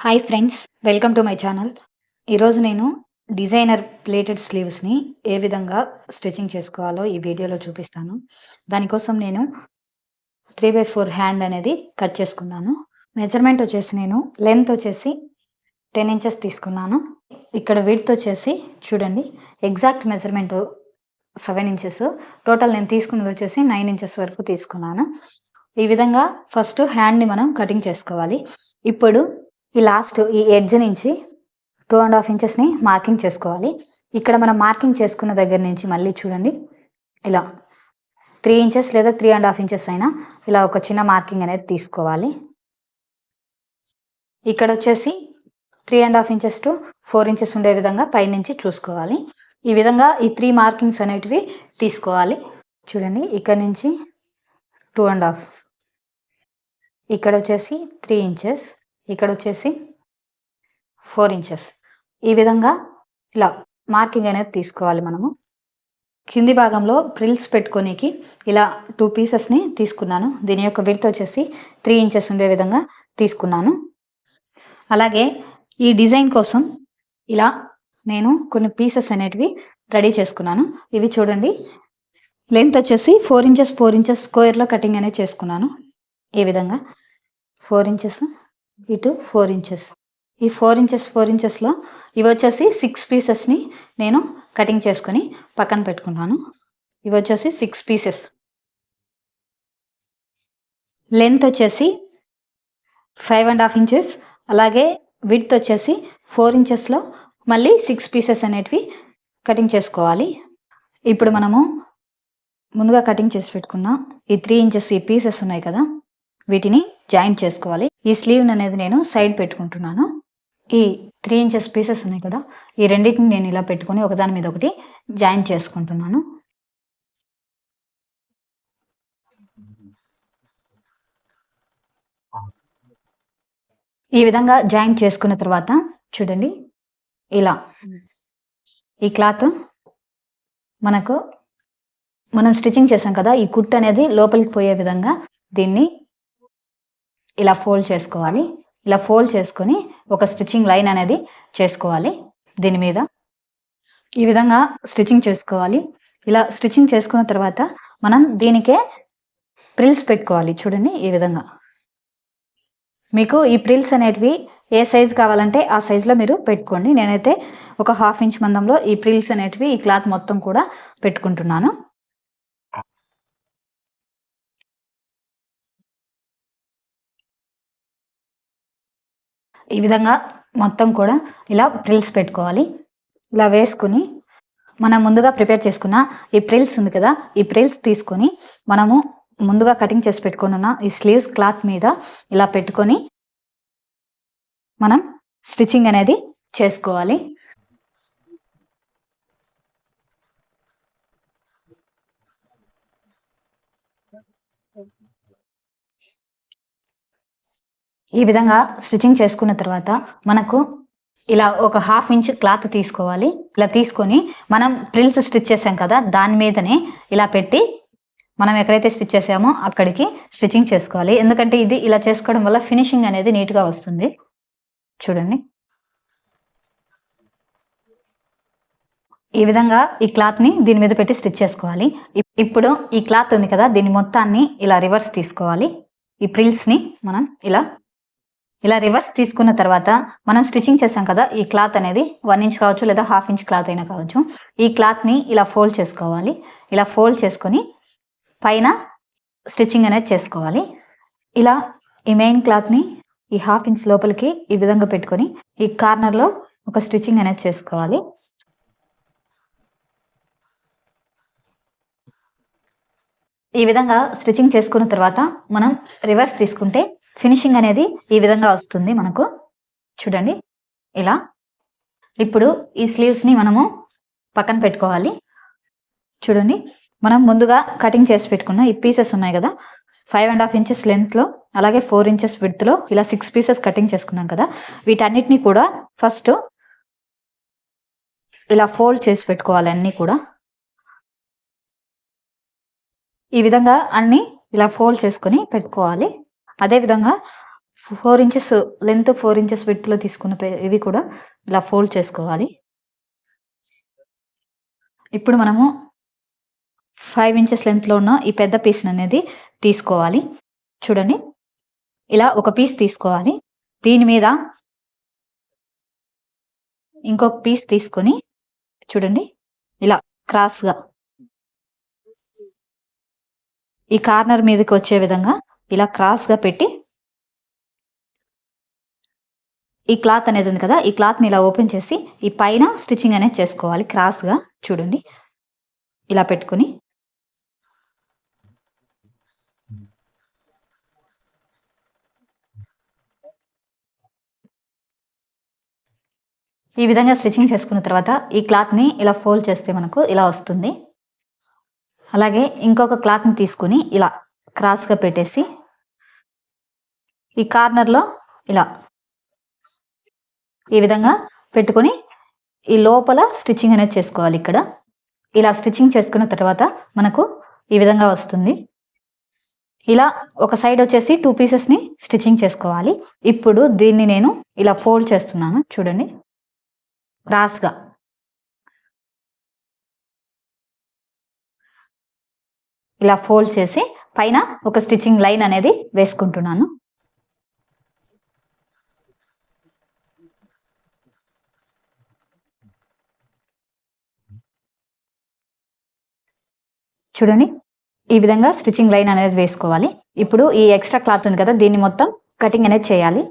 Hi friends, welcome to my channel. ఈరోజు నేను designer plated స్లీవ్స్ని ఏ విధంగా స్టిచ్చింగ్ చేసుకోవాలో ఈ వీడియోలో చూపిస్తాను. దానికోసం నేను 3/4 హ్యాండ్ అనేది కట్ చేసుకున్నాను. మెజర్మెంట్ వచ్చేసి నేను లెంత్ వచ్చేసి 10 ఇంచెస్ తీసుకున్నాను. ఇక్కడ విడ్త్ వచ్చేసి చూడండి, ఎగ్జాక్ట్ మెజర్మెంట్ 7 ఇంచెస్. టోటల్ నేను తీసుకున్నది వచ్చేసి 9 ఇంచెస్ వరకు తీసుకున్నాను. ఈ విధంగా ఫస్ట్ హ్యాండ్ని మనం కటింగ్ చేసుకోవాలి. ఇప్పుడు ఈ ఎడ్జ్ నుంచి 2.5 ఇంచెస్ని మార్కింగ్ చేసుకోవాలి. ఇక్కడ మనం మార్కింగ్ చేసుకున్న దగ్గర నుంచి మళ్ళీ చూడండి, ఇలా 3 ఇంచెస్ లేదా 3.5 ఇంచెస్ అయినా ఇలా ఒక చిన్న మార్కింగ్ అనేది తీసుకోవాలి. ఇక్కడ వచ్చేసి 3.5 ఇంచెస్ టు 4 ఇంచెస్ ఉండే విధంగా పైనుంచి చూసుకోవాలి. ఈ విధంగా ఈ 3 మార్కింగ్స్ అనేటివి తీసుకోవాలి. చూడండి, ఇక్కడ నుంచి 2.5, ఇక్కడ వచ్చేసి 3 ఇంచెస్, ఇక్కడ వచ్చేసి 4 ఇంచెస్. ఈ విధంగా ఇలా మార్కింగ్ అనేది తీసుకోవాలి. మనము కింది భాగంలో ప్రిల్స్ పెట్టుకోనికి ఇలా 2 పీసెస్ని తీసుకున్నాను. దీని యొక్క విడ్త్ వచ్చేసి 3 ఇంచెస్ ఉండే విధంగా తీసుకున్నాను. అలాగే ఈ డిజైన్ కోసం ఇలా నేను కొన్ని పీసెస్ అనేటివి రెడీ చేసుకున్నాను. ఇవి చూడండి, లెంత్ వచ్చేసి 4 ఇంచెస్ స్క్వేర్లో కటింగ్ అనేది చేసుకున్నాను. ఈ విధంగా 4 ఇంచెస్ ఇటు 4 ఇంచెస్, ఈ 4 ఇంచెస్లో ఇవి వచ్చేసి 6 పీసెస్ని నేను కటింగ్ చేసుకొని పక్కన పెట్టుకున్నాను. ఇవి వచ్చేసి 6 పీసెస్. లెంత్ వచ్చేసి 5.5 ఇంచెస్, అలాగే విడ్త్ వచ్చేసి 4 ఇంచెస్లో మళ్ళీ 6 పీసెస్ అనేటివి కటింగ్ చేసుకోవాలి. ఇప్పుడు మనము ముందుగా కటింగ్ చేసి పెట్టుకున్న ఈ 3 ఇంచెస్ ఈ పీసెస్ ఉన్నాయి కదా, వీటిని జాయింట్ చేసుకోవాలి. ఈ స్లీవ్ అనేది నేను సైడ్ పెట్టుకుంటున్నాను. ఈ 3 ఇంచెస్ పీసెస్ ఉన్నాయి కదా, ఈ రెండింటిని నేను ఇలా పెట్టుకొని ఒకదాని మీద ఒకటి జాయింట్ చేసుకుంటున్నాను. ఈ విధంగా జాయింట్ చేసుకున్న తర్వాత చూడండి, ఇలా ఈ క్లాత్ మనం స్టిచ్చింగ్ చేసాం కదా, ఈ కుట్ అనేది లోపలికి పోయే విధంగా దీన్ని ఇలా ఫోల్డ్ చేసుకోవాలి. ఇలా ఫోల్డ్ చేసుకొని ఒక స్టిచ్చింగ్ లైన్ అనేది చేసుకోవాలి. దీని మీద ఈ విధంగా స్టిచ్చింగ్ చేసుకోవాలి. ఇలా స్టిచ్చింగ్ చేసుకున్న తర్వాత మనం దీనికే ప్రిల్స్ పెట్టుకోవాలి. చూడండి, ఈ విధంగా మీకు ఈ ప్రిల్స్ అనేటివి ఏ సైజ్ కావాలంటే ఆ సైజులో మీరు పెట్టుకోండి. నేనైతే ఒక 1/2 ఇంచ్ మందంలో ఈ ప్రిల్స్ అనేటివి ఈ క్లాత్ మొత్తం కూడా పెట్టుకుంటున్నాను. ఈ విధంగా మొత్తం కూడా ఇలా ప్రిల్స్ పెట్టుకోవాలి. ఇలా వేసుకుని మనం ముందుగా ప్రిపేర్ చేసుకున్న ఈ ప్రిల్స్ ఉంది కదా, ఈ ప్రిల్స్ తీసుకొని మనము ముందుగా కటింగ్ చేసి పెట్టుకున్న ఈ స్లీవ్స్ క్లాత్ మీద ఇలా పెట్టుకొని మనం స్టిచ్చింగ్ అనేది చేసుకోవాలి. ఈ విధంగా స్టిచ్చింగ్ చేసుకున్న తర్వాత మనకు ఇలా ఒక 1/2 ఇంచ్ క్లాత్ తీసుకోవాలి. ఇలా తీసుకొని మనం ప్రిల్స్ స్టిచ్ చేసాం కదా, దాని మీదనే ఇలా పెట్టి మనం ఎక్కడైతే స్టిచ్ చేసామో అక్కడికి స్టిచ్చింగ్ చేసుకోవాలి. ఎందుకంటే ఇది ఇలా చేసుకోవడం వల్ల ఫినిషింగ్ అనేది నీట్గా వస్తుంది. చూడండి, ఈ విధంగా ఈ క్లాత్ని దీని మీద పెట్టి స్టిచ్ చేసుకోవాలి. ఇప్పుడు ఈ క్లాత్ ఉంది కదా, దీని మొత్తాన్ని ఇలా రివర్స్ తీసుకోవాలి. ఈ ప్రిల్స్ని మనం ఇలా రివర్స్ తీసుకున్న తర్వాత మనం స్టిచ్చింగ్ చేసాం కదా, ఈ క్లాత్ అనేది 1 ఇంచ్ కావచ్చు లేదా 1/2 ఇంచ్ క్లాత్ అయినా కావచ్చు. ఈ క్లాత్ని ఇలా ఫోల్డ్ చేసుకోవాలి. ఇలా ఫోల్డ్ చేసుకొని పైన స్టిచ్చింగ్ అనేది చేసుకోవాలి. ఇలా ఈ మెయిన్ క్లాత్ని ఈ 1/2 ఇంచ్ లోపలికి ఈ విధంగా పెట్టుకొని ఈ కార్నర్లో ఒక స్టిచ్చింగ్ అనేది చేసుకోవాలి. ఈ విధంగా స్టిచ్చింగ్ చేసుకున్న తర్వాత మనం రివర్స్ తీసుకుంటే ఫినిషింగ్ అనేది ఈ విధంగా వస్తుంది మనకు. చూడండి, ఇలా ఇప్పుడు ఈ స్లీవ్స్ని మనము పక్కన పెట్టుకోవాలి. చూడండి, మనం ముందుగా కటింగ్ చేసి పెట్టుకున్న ఈ పీసెస్ ఉన్నాయి కదా, 5.5 ఇంచెస్ లెంత్లో అలాగే 4 ఇంచెస్ విడ్త్లో ఇలా 6 పీసెస్ కటింగ్ చేసుకున్నాం కదా, వీటన్నిటిని కూడా ఫస్ట్ ఇలా ఫోల్డ్ చేసి పెట్టుకోవాలి. అన్నీ కూడా ఈ విధంగా అన్నీ ఇలా ఫోల్డ్ చేసుకొని పెట్టుకోవాలి. అదేవిధంగా 4 ఇంచెస్ లెంత్, 4 ఇంచెస్ విడ్త్‌లో తీసుకున్న ఇవి కూడా ఇలా ఫోల్డ్ చేసుకోవాలి. ఇప్పుడు మనము 5 ఇంచెస్ లెంగ్త్‌లో ఉన్న ఈ పెద్ద పీస్‌ననేది తీసుకోవాలి. చూడండి. ఇలా ఒక పీస్ తీసుకోవాలి. దీని మీద ఇంకొక పీస్ తీసుకొని చూడండి. ఇలా క్రాస్‌గా ఈ కార్నర్ మీదకొచ్చే విధంగా ఇలా క్రాస్‌గా పెట్టి ఈ క్లాత్ అనేది ఉంది కదా! ఈ క్లాత్‌ని ఇలా ఓపెన్ చేసి ఈ పైన స్టిచ్చింగ్ అనేది చేసుకోవాలి క్రాస్‌గా చూడండి. ఇలా పెట్టుకొని ఈ విధంగా స్టిచ్చింగ్ చేసుకున్న తర్వాత ఈ క్లాత్‌ని ఇలా ఫోల్డ్ చేస్తే మనకు ఇలా వస్తుంది. అలాగే ఇంకొక క్లాత్‌ని తీసుకొని ఇలా క్రాస్‌గా పెట్టేసి ఈ కార్నర్‌లో ఇలా ఈ విధంగా పెట్టుకొని ఈ లోపల స్టిచ్చింగ్ అనేది చేసుకోవాలి ఇక్కడ. ఇలా స్టిచ్చింగ్ చేసుకున్న తర్వాత మనకు ఈ విధంగా వస్తుంది. ఇలా ఒక సైడ్ వచ్చేసి 2 పీసెస్‌ని స్టిచ్చింగ్ చేసుకోవాలి. ఇప్పుడు దీన్ని నేను ఇలా ఫోల్డ్ చేస్తున్నాను చూడండి. క్రాస్‌గా. ఇలా ఫోల్డ్ చేసి పైన ఒక స్టిచ్చింగ్ లైన్ అనేది వేసుకుంటున్నాను. చూడండి. ఈ విధంగా స్టిచ్చింగ్ లైన్ అనేది వేసుకోవాలి. ఇప్పుడు ఈ ఎక్స్‌ట్రా క్లాత్ ఉంది కదా! దీన్ని మొత్తం కటింగ్ అనేది చేయాలి.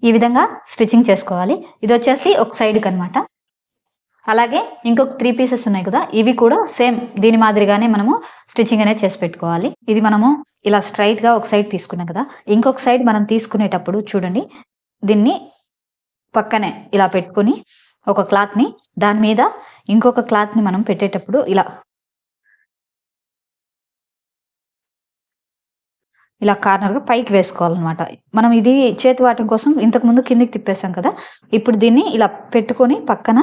ఈ విధంగా స్టిచ్చింగ్ చేసుకోవాలి. ఇదొచ్చేసి ఒక సైడ్‌కనమాట. అలాగే ఇంకొక 3 పీసెస్ ఉన్నాయి కదా! ఇవి కూడా సేమ్ దీని మాదిరిగానే మనము స్టిచ్చింగ్ అనేది చేసి పెట్టుకోవాలి. ఇది మనము ఇలా స్ట్రెయిట్‌గా ఒక సైడ్ తీసుకున్నాం కదా! ఇంకొక సైడ్ మనం తీసుకునేటప్పుడు చూడండి. దీన్ని పక్కనే ఇలా పెట్టుకొని ఒక క్లాత్‌ని దాని మీద ఇంకొక క్లాత్‌ని మనం పెట్టేటప్పుడు ఇలా కార్నర్‌గా పైకి వేసుకోవాలనమాట. మనం ఇది చేతి వాటం కోసం ఇంతకుముందు కిందకి తిప్పేసాం కదా! ఇప్పుడు దీన్ని ఇలా పెట్టుకొని పక్కన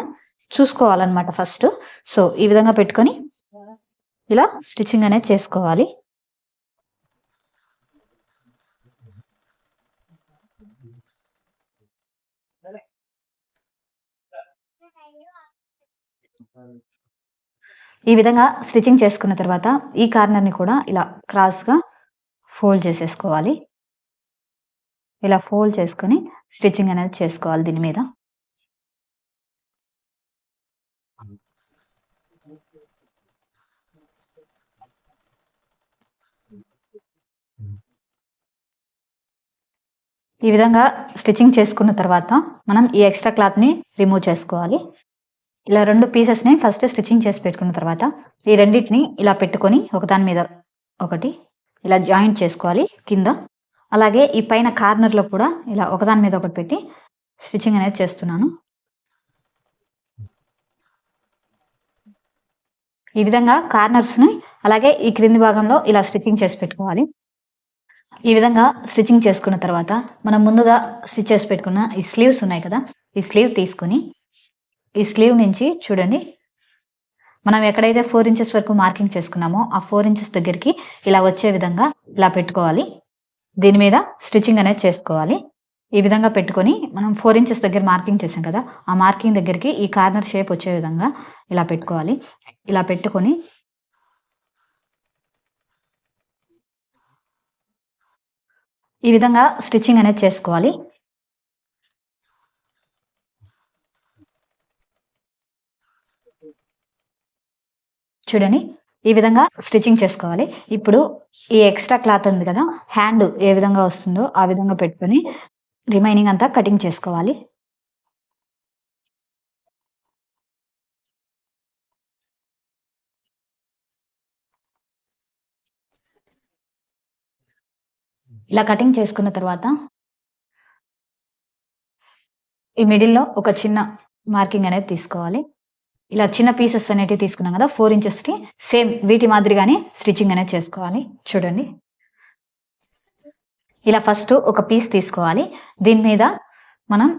చూసుకోవాలనమాట ఫస్ట్. సో, ఈ విధంగా పెట్టుకొని ఇలా స్టిచ్చింగ్ అనేది చేసుకోవాలి. ఈ విధంగా స్టిచ్చింగ్ చేసుకున్న తర్వాత ఈ కార్నర్‌ని కూడా ఇలా క్రాస్‌గా ఫోల్డ్ చేసేసుకోవాలి. ఇలా ఫోల్డ్ చేసుకొని స్టిచ్చింగ్ అనేది చేసుకోవాలి దీని మీద. ఈ విధంగా స్టిచ్చింగ్ చేసుకున్న తర్వాత మనం ఈ ఎక్స్‌ట్రా క్లాత్‌ని రిమూవ్ చేసుకోవాలి. ఇలా 2 పీసెస్‌ని ఫస్ట్ స్టిచ్చింగ్ చేసి పెట్టుకున్న తర్వాత ఈ రెండిటిని ఇలా పెట్టుకొని ఒకదాని మీద ఒకటి ఇలా జాయింట్ చేసుకోవాలి కింద. అలాగే ఈ పైన కార్నర్‌లో కూడా ఇలా ఒకదాని మీద ఒకటి పెట్టి స్టిచ్చింగ్ అనేది చేస్తున్నాను. ఈ విధంగా కార్నర్స్‌ని అలాగే ఈ క్రింది భాగంలో ఇలా స్టిచ్చింగ్ చేసి పెట్టుకోవాలి. ఈ విధంగా స్టిచ్చింగ్ చేసుకున్న తర్వాత మనం ముందుగా స్టిచ్ చేసి పెట్టుకున్న ఈ స్లీవ్స్ ఉన్నాయి కదా! ఈ స్లీవ్ తీసుకొని ఈ స్లీవ్ నుంచి చూడండి. మనం ఎక్కడైతే 4 ఇంచెస్ వరకు మార్కింగ్ చేసుకున్నామో ఆ 4 ఇంచెస్ దగ్గరికి ఇలా వచ్చే విధంగా ఇలా పెట్టుకోవాలి. దీని మీద స్టిచ్చింగ్ అనేది చేసుకోవాలి. ఈ విధంగా పెట్టుకొని మనం 4 ఇంచెస్ దగ్గర మార్కింగ్ చేసాం కదా! ఆ మార్కింగ్ దగ్గరికి ఈ కార్నర్ షేప్ వచ్చే విధంగా ఇలా పెట్టుకోవాలి. ఇలా పెట్టుకొని ఈ విధంగా స్టిచ్చింగ్ అనేది చేసుకోవాలి. చూడండి. ఈ విధంగా స్టిచ్చింగ్ చేసుకోవాలి. ఇప్పుడు ఈ ఎక్స్‌ట్రా క్లాత్ ఉంది కదా! హ్యాండ్ ఏ విధంగా వస్తుందో ఆ విధంగా పెట్టుకొని రిమైనింగ్ అంతా కటింగ్ చేసుకోవాలి. ఇలా కటింగ్ చేసుకున్న తర్వాత ఈ మిడిల్‌లో ఒక చిన్న మార్కింగ్ అనేది తీసుకోవాలి. ఇలా చిన్న పీసెస్ అనేటివి తీసుకున్నాం కదా! 4 ఇంచెస్‌కి సేమ్ వీటి మాదిరిగానే స్టిచ్చింగ్ అనేది చేసుకోవాలి. చూడండి. ఇలా ఫస్ట్ ఒక పీస్ తీసుకోవాలి. దీని మీద మనం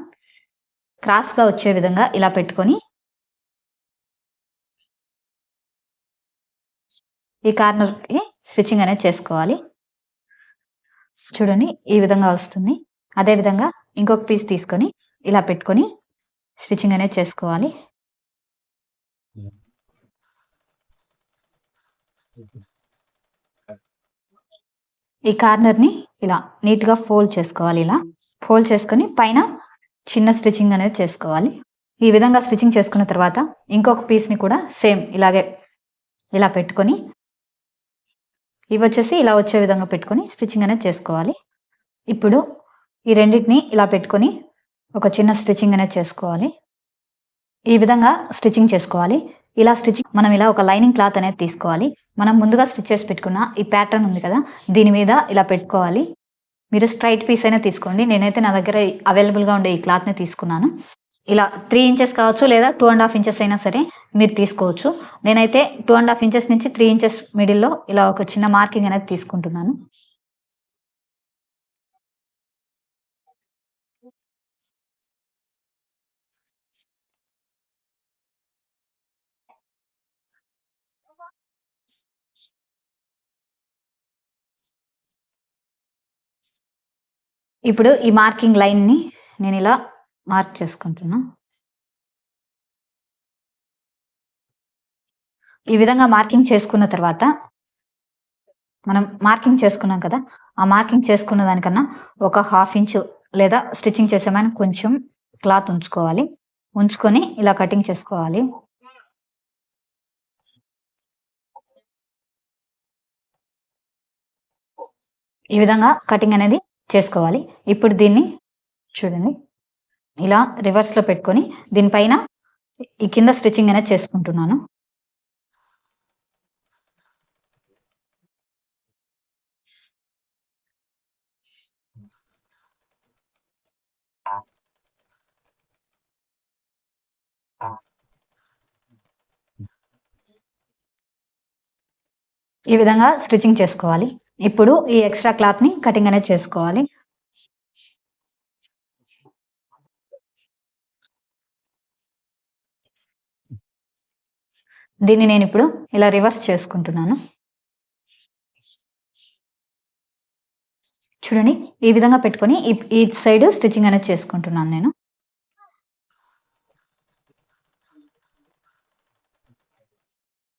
క్రాస్‌గా వచ్చే విధంగా ఇలా పెట్టుకొని ఈ కార్నర్‌కి స్టిచ్చింగ్ అనేది చేసుకోవాలి. చూడండి ఈ విధంగా వస్తుంది. అదేవిధంగా ఇంకొక పీస్ తీసుకొని ఇలా పెట్టుకొని స్టిచ్చింగ్ అనేది చేసుకోవాలి. ఈ కార్నర్‌ని ఇలా నీట్‌గా ఫోల్డ్ చేసుకోవాలి. ఇలా ఫోల్డ్ చేసుకొని పైన చిన్న స్టిచ్చింగ్ అనేది చేసుకోవాలి. ఈ విధంగా స్టిచ్చింగ్ చేసుకున్న తర్వాత ఇంకొక పీస్‌ని కూడా సేమ్ ఇలాగే ఇలా పెట్టుకొని ఇవొచ్చేసి ఇలా వచ్చే విధంగా పెట్టుకొని స్టిచ్చింగ్ అనేది చేసుకోవాలి. ఇప్పుడు ఈ రెండిటిని ఇలా పెట్టుకొని ఒక చిన్న స్టిచ్చింగ్ అనేది చేసుకోవాలి. ఈ విధంగా స్టిచ్చింగ్ చేసుకోవాలి. ఇలా స్టిచ్చింగ్ మనం ఇలా ఒక లైనింగ్ క్లాత్ అనేది తీసుకోవాలి. మనం ముందుగా స్టిచ్ చేసి పెట్టుకున్న ఈ ప్యాటర్న్ ఉంది కదా! దీని మీద ఇలా పెట్టుకోవాలి. మీరు స్ట్రెయిట్ పీస్ అయినా తీసుకోండి. నేనైతే నా దగ్గర అవైలబుల్‌గా ఉండే ఈ క్లాత్‌ని తీసుకున్నాను. ఇలా 3 ఇంచెస్ కావచ్చు లేదా 2½ ఇంచెస్ అయినా సరే మీరు తీసుకోవచ్చు. నేనైతే 2½ ఇంచెస్ నుంచి 3 ఇంచెస్ మిడిల్‌లో ఇలా ఒక చిన్న మార్కింగ్ అనేది తీసుకుంటున్నాను. ఇప్పుడు ఈ మార్కింగ్ లైన్‌ని నేనిలా మార్క్ చేసుకుంటున్నా. ఈ విధంగా మార్కింగ్ చేసుకున్న తర్వాత మనం మార్కింగ్ చేసుకున్నాం కదా! ఆ మార్కింగ్ చేసుకున్న దానికన్నా ఒక 1/2 ఇంచు లేదా స్టిచ్చింగ్ చేసామని కొంచెం క్లాత్ ఉంచుకోవాలి. ఉంచుకొని ఇలా కటింగ్ చేసుకోవాలి. ఈ విధంగా కటింగ్ అనేది చేసుకోవాలి. ఇప్పుడు దీన్ని చూడండి ఇలా రివర్స్‌లో పెట్టుకొని దీనిపైన ఈ కింద స్టిచ్చింగ్ అనేది చేసుకుంటున్నాను. ఈ విధంగా స్టిచ్చింగ్ చేసుకోవాలి. ఇప్పుడు ఈ ఎక్స్‌ట్రా క్లాత్‌ని కటింగ్ అనేది చేసుకోవాలి. దీన్ని నేనిప్పుడు ఇలా రివర్స్ చేసుకుంటున్నాను. చూడండి ఈ విధంగా పెట్టుకొని ఈ సైడ్ స్టిచ్చింగ్ అనేది చేసుకుంటున్నాను నేను.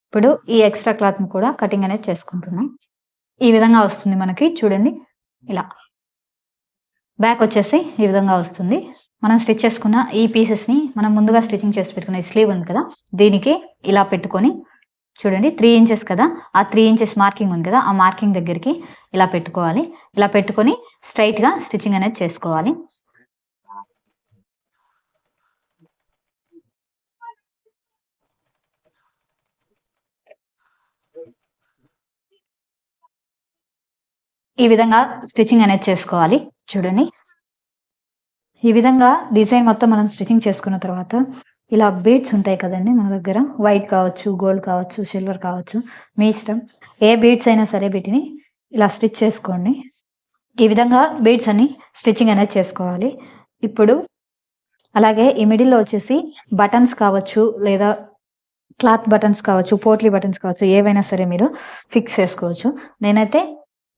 ఇప్పుడు ఈ ఎక్స్‌ట్రా క్లాత్‌ని కూడా కటింగ్ అనేది చేసుకుంటున్నాం. ఈ విధంగా వస్తుంది మనకి చూడండి ఇలా. బ్యాక్ వచ్చేసి ఈ విధంగా వస్తుంది. మనం స్టిచ్ చేసుకున్న ఈ పీసెస్‌ని మనం ముందుగా స్టిచ్చింగ్ చేసి పెట్టుకున్న ఈ స్లీవ్ ఉంది కదా! దీనికి ఇలా పెట్టుకొని చూడండి 3 ఇంచెస్ కదా! ఆ 3 ఇంచెస్ మార్కింగ్ ఉంది కదా! ఆ మార్కింగ్ దగ్గరికి ఇలా పెట్టుకోవాలి. ఇలా పెట్టుకొని స్ట్రెయిట్‌గా స్టిచ్చింగ్ అనేది చేసుకోవాలి. ఈ విధంగా స్టిచ్చింగ్ అనేది చేసుకోవాలి. చూడండి. ఈ విధంగా డిజైన్ మొత్తం మనం స్టిచ్చింగ్ చేసుకున్న తర్వాత ఇలా బీడ్స్ ఉంటాయి కదండీ మన దగ్గర. వైట్ కావచ్చు, గోల్డ్ కావచ్చు, సిల్వర్ కావచ్చు. మీ ఇష్టం. ఏ బీడ్స్ అయినా సరే వీటిని ఇలా స్టిచ్ చేసుకోండి. ఈ విధంగా బీడ్స్ అన్ని స్టిచ్చింగ్ అనేది చేసుకోవాలి. ఇప్పుడు అలాగే ఈ మిడిల్‌లో వచ్చేసి బటన్స్ కావచ్చు లేదా క్లాత్ బటన్స్ కావచ్చు, పోట్లీ బటన్స్ కావచ్చు ఏవైనా సరే మీరు ఫిక్స్ చేసుకోవచ్చు. నేనైతే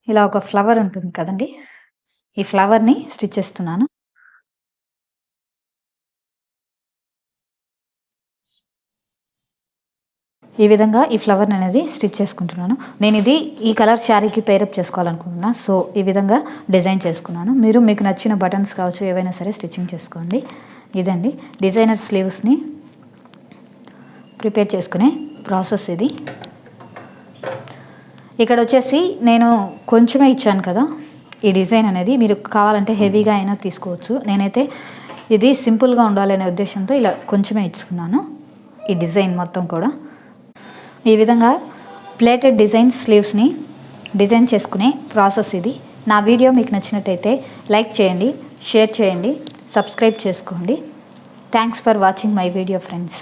ఇలా ఒక ఫ్లవర్ ఉంటుంది కదండీ! ఈ ఫ్లవర్‌ని స్టిచ్ చేస్తున్నాను. ఈ విధంగా ఈ ఫ్లవర్‌ని అనేది స్టిచ్ చేసుకుంటున్నాను. నేనిది ఈ కలర్ శారీకి పేరప్ చేసుకోవాలనుకుంటున్నా. సో, ఈ విధంగా డిజైన్ చేసుకున్నాను. మీరు మీకు నచ్చిన బటన్స్ కావచ్చు ఏవైనా సరే స్టిచ్చింగ్ చేసుకోండి. ఇదండి డిజైనర్ స్లీవ్స్‌ని ప్రిపేర్ చేసుకునే ప్రాసెస్ ఇది. ఇక్కడొచ్చేసి నేను కొంచెమే ఇచ్చాను కదా! ఈ డిజైన్ అనేది మీరు కావాలంటే హెవీగా అయినా తీసుకోవచ్చు. నేనైతే ఇది సింపుల్‌గా ఉండాలనే ఉద్దేశంతో ఇలా కొంచెమే ఇచ్చుకున్నాను. ఈ డిజైన్ మొత్తం కూడా. ఈ విధంగా ప్లేటెడ్ డిజైన్ స్లీవ్స్‌ని డిజైన్ చేసుకునే ప్రాసెస్ ఇది. నా వీడియో మీకు నచ్చినట్టయితే లైక్ చేయండి, షేర్ చేయండి, సబ్స్క్రైబ్ చేసుకోండి. Thanks for watching my video friends.